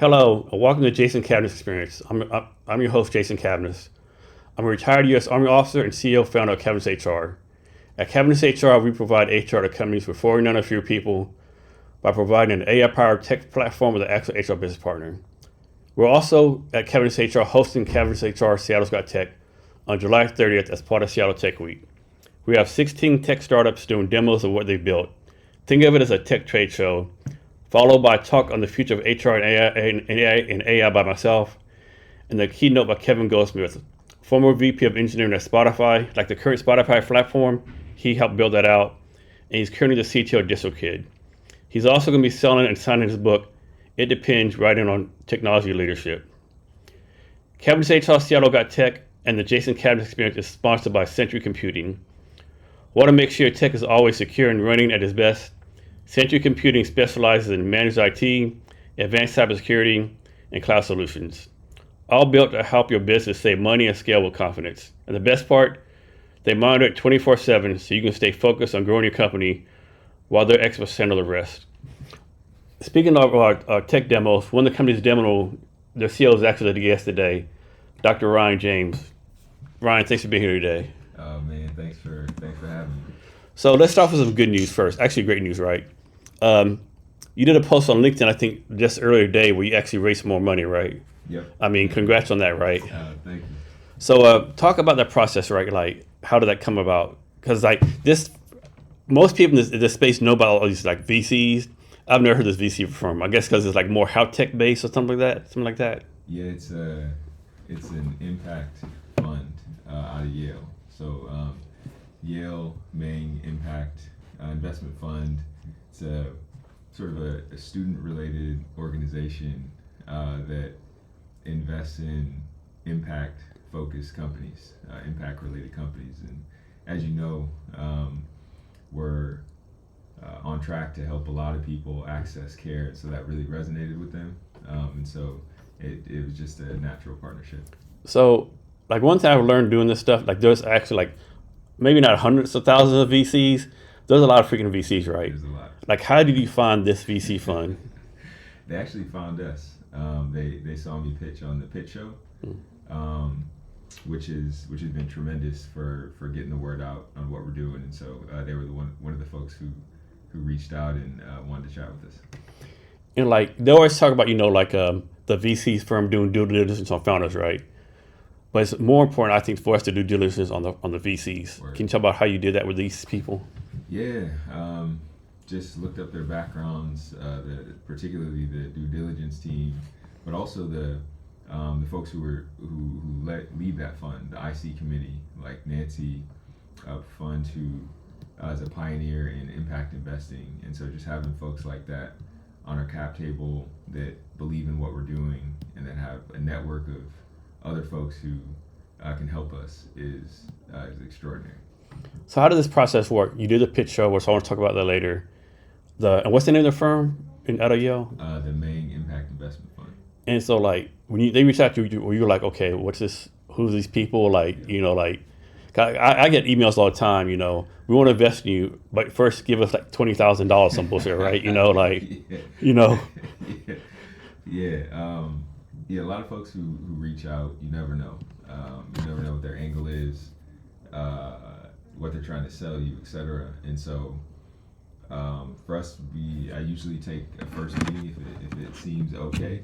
Hello, and welcome to Jason Cavness Experience. I'm your host, Jason Cavness. I'm a retired U.S. Army officer and CEO founder of Cavness HR. At Cavness HR, we provide HR to companies with 49 or fewer people by providing an AI-powered tech platform with an actual HR business partner. We're also at Cavness HR hosting Cavness HR Seattle's Got Tech on July 30th as part of Seattle Tech Week. We have 16 tech startups doing demos of what they've built. Think of it as a tech trade show, followed by a talk on the future of HR and AI by myself, and the keynote by Kevin Goldsmith, former VP of Engineering at Spotify. Like the current Spotify platform, he helped build that out, and he's currently the CTO of DistroKid. He's also going to be selling and signing his book, It Depends, Writing on Technology Leadership. Cavness HR Seattle Got Tech and the Jason Cavness Experience is sponsored by Century Computing. Want to make sure your tech is always secure and running at its best? Century Computing specializes in managed IT, advanced cybersecurity, and cloud solutions, all built to help your business save money and scale with confidence. And the best part, they monitor it 24/7 so you can stay focused on growing your company while their experts handle the rest. Speaking of our tech demos, one of the companies demoing, their CEO is actually the guest today, Dr. Ryan James. Ryan, thanks for being here today. Oh man, thanks for having me. So let's start with some good news first. Actually, great news, right? You did a post on LinkedIn, I think, just earlier today where you actually raised more money, right? Yep. I mean, congrats on that, right? Thank you. So talk about that process, right? Like, how did that come about? Because like this, most people in this space know about all these like VCs. I've never heard this VC firm. I guess because it's like more health tech based or something like that. Yeah, it's an impact fund out of Yale. So Yale Main Impact Investment Fund. It's a sort of a student-related organization that invests in impact-focused companies, impact-related companies. And as you know, we're on track to help a lot of people access care. So that really resonated with them. And so it was just a natural partnership. So like one thing I've learned doing this stuff, like there's actually like maybe not hundreds of thousands of VCs. There's a lot of freaking VCs, right? There's a lot. Like, how did you find this VC fund? They actually found us. They saw me pitch on the pitch show, which has been tremendous for getting the word out on what we're doing. And so they were one of the folks who reached out and wanted to chat with us. And like they always talk about, like the VC firm doing due diligence on founders, right? But it's more important, I think, for us to do due diligence on the VCs. Word. Can you talk about how you did that with these people? Yeah, just looked up their backgrounds, particularly the due diligence team, but also the folks who lead that fund, the IC committee, like Nancy up front, who is a pioneer in impact investing. And so just having folks like that on our cap table that believe in what we're doing and that have a network of other folks who can help us is extraordinary. So how did this process work? You did a pitch show, so I want to talk about that later. And what's the name of the firm out of Yale? The Main Impact Investment Fund. And so like when they reached out to you, were you like, okay, what's this? Who's these people? Like, like, I get emails all the time. We want to invest in you, but first give us like $20,000 some bullshit, right? Yeah. A lot of folks who reach out, you never know. You never know what their angle is, what they're trying to sell you, etc. And so for us, I usually take a first meeting if it seems okay,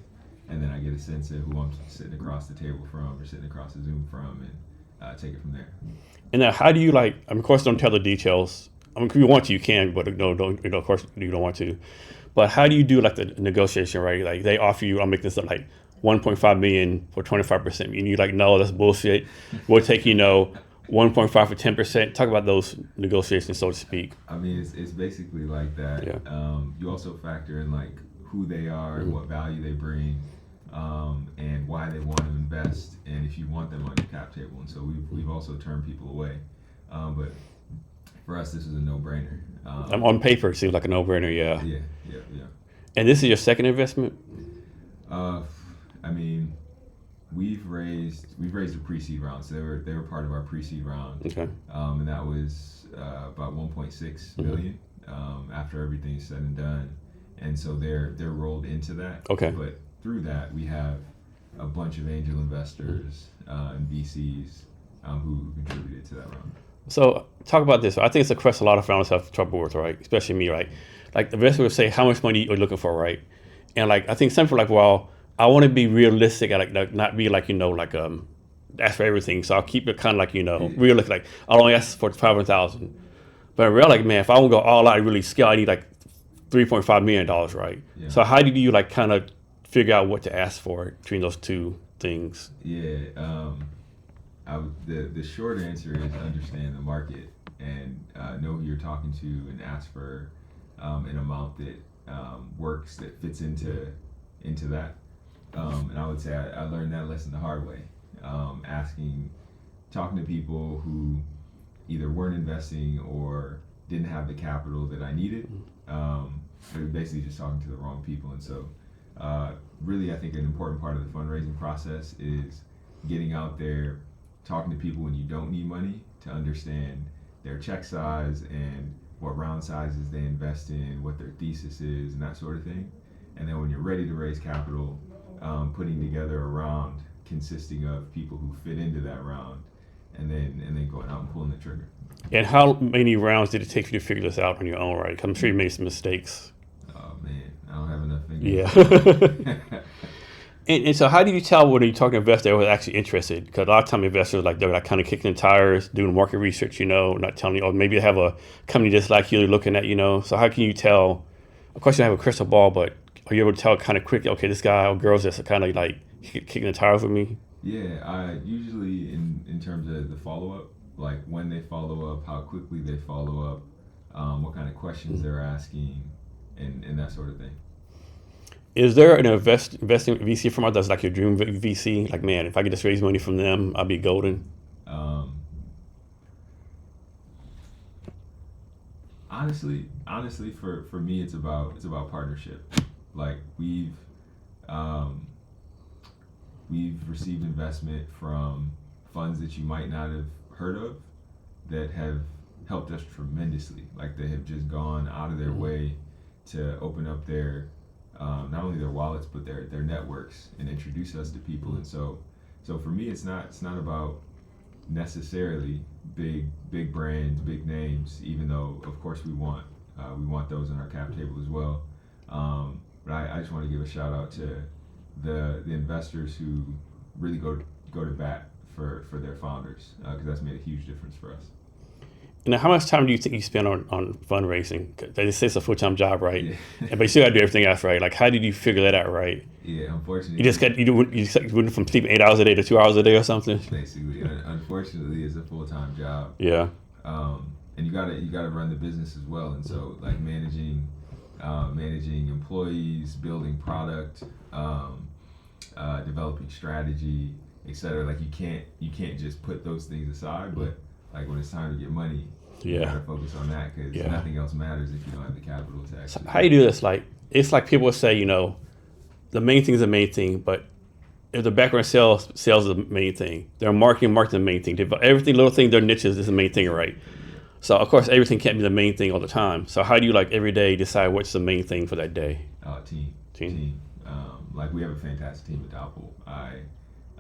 and then I get a sense of who I'm sitting across the table from or sitting across the Zoom from, and take it from there. And now, how do you of course, don't tell the details. I mean, if you want to, you can, but no, don't. Of course, you don't want to. But how do you do like the negotiation, right? Like they offer you, I'll make this up, like 1.5 million for 25%. And you're like, no, that's bullshit. We'll take 1.5 for 10%. Talk about those negotiations, so to speak. I mean, it's basically like that. Yeah. You also factor in like who they are, and what value they bring, and why they want to invest, and if you want them on your cap table. And so we've also turned people away, but for us, this is a no-brainer. On paper, it seems like a no-brainer. Yeah. Yeah. And this is your second investment? I mean, we've raised a pre-seed round, so they were part of our pre-seed round. Okay. And that was about 1.6 million after everything's said and done, and so they're rolled into that. Okay. But through that, we have a bunch of angel investors and VCs who contributed to that round. So talk about this. I think it's a question a lot of founders have trouble with, right? Especially me, right? Like the investor would say, how much money are you looking for, right? And like I think some people are like, well, I want to be realistic and like not be like ask for everything. So I'll keep it kind of like realistic. Like I'll only ask for 500,000. But in real, like man, if I want to go all out, really scale, I need like $3.5 million, right? Yeah. So how did you like kind of figure out what to ask for between those two things? Yeah, the short answer is understand the market and know who you're talking to and ask for an amount that works, that fits into that. And I would say I learned that lesson the hard way. Talking to people who either weren't investing or didn't have the capital that I needed. Basically just talking to the wrong people. And so really I think an important part of the fundraising process is getting out there, talking to people when you don't need money to understand their check size and what round sizes they invest in, what their thesis is and that sort of thing. And then when you're ready to raise capital, putting together a round consisting of people who fit into that round and then going out and pulling the trigger. And how many rounds did it take you to figure this out on your own, right? 'Cause I'm sure you made some mistakes. Oh man, I don't have enough fingers. Yeah. And so how do you tell when you're talking to investors who are actually interested? Because a lot of time investors they're like kind of kicking the tires, doing market research, not telling you, or maybe they have a company just like you they're looking at, So how can you tell? Of course you have a crystal ball, but are you able to tell kind of quickly, okay, this guy or girl's just kind of like kicking the tires with me? Yeah, I usually in terms of the follow-up, like when they follow up, how quickly they follow up, what kind of questions they're asking, and that sort of thing. Is there an investing VC firm out that's like your dream VC? Like, man, if I could just raise money from them, I'd be golden. Honestly, for me, it's about partnership. Like we've received investment from funds that you might not have heard of that have helped us tremendously. Like they have just gone out of their way to open up their not only their wallets but their networks and introduce us to people. And so for me, it's not about necessarily big brands, big names, even though of course we want those in our cap table as well. But I just want to give a shout out to the investors who really go to bat for their founders, because that's made a huge difference for us. Now, how much time do you think you spend on fundraising? They say it's a full-time job, right? Yeah. But you still got to do everything else, right? Like, how did you figure that out, right? Yeah, unfortunately. You went from sleeping 8 hours a day to 2 hours a day or something? Basically, unfortunately, it's a full-time job. Yeah. And you gotta run the business as well. And so, like managing employees, building product, developing strategy, etc. Like you can't just put those things aside. But like when it's time to get money, you gotta focus on that because nothing else matters if you don't have the capital to actually. So how you do this? Like it's like people say, the main thing is the main thing, but if the background sales is the main thing, their marketing the main thing. Everything, little thing, their niches is the main thing, right? So of course everything can't be the main thing all the time. So how do you like every day decide what's the main thing for that day? Team. Like we have a fantastic team at Doppel.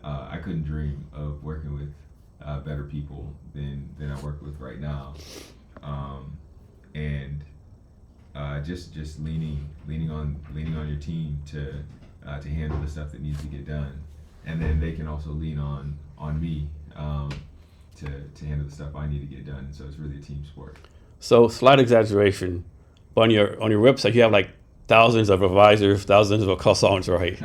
I couldn't dream of working with better people than I work with right now, and just leaning on your team to handle the stuff that needs to get done, and then they can also lean on me to handle the stuff I need to get done. So it's really a team sport. So slight exaggeration, but on your website you have like thousands of advisors, thousands of consultants, right?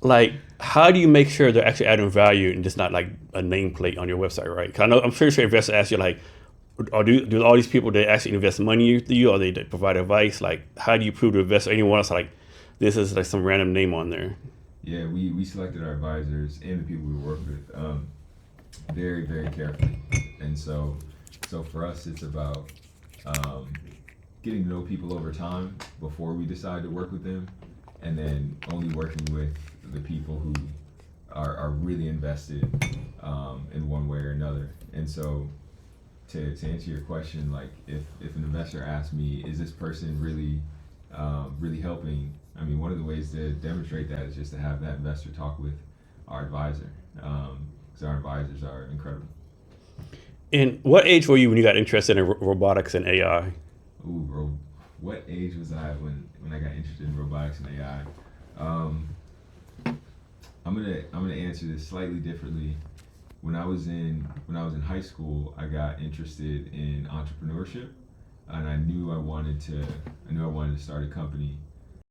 like how do you make sure they're actually adding value and just not like a nameplate on your website, right? 'Cause I'm pretty sure investors ask you like, do all these people that actually invest money in you, or they provide advice? Like how do you prove to investor anyone else like this is like some random name on there? Yeah, we selected our advisors and the people we work with very, very carefully, and so for us it's about getting to know people over time before we decide to work with them, and then only working with the people who are really invested in one way or another. And so to answer your question, like if an investor asks me, is this person really really helping. I mean, one of the ways to demonstrate that is just to have that investor talk with our advisor, because our advisors are incredible. And what age were you when you got interested in robotics and AI? Ooh, bro, what age was I when I got interested in robotics and AI? I'm gonna answer this slightly differently. When I was in high school, I got interested in entrepreneurship, and I knew I wanted to start a company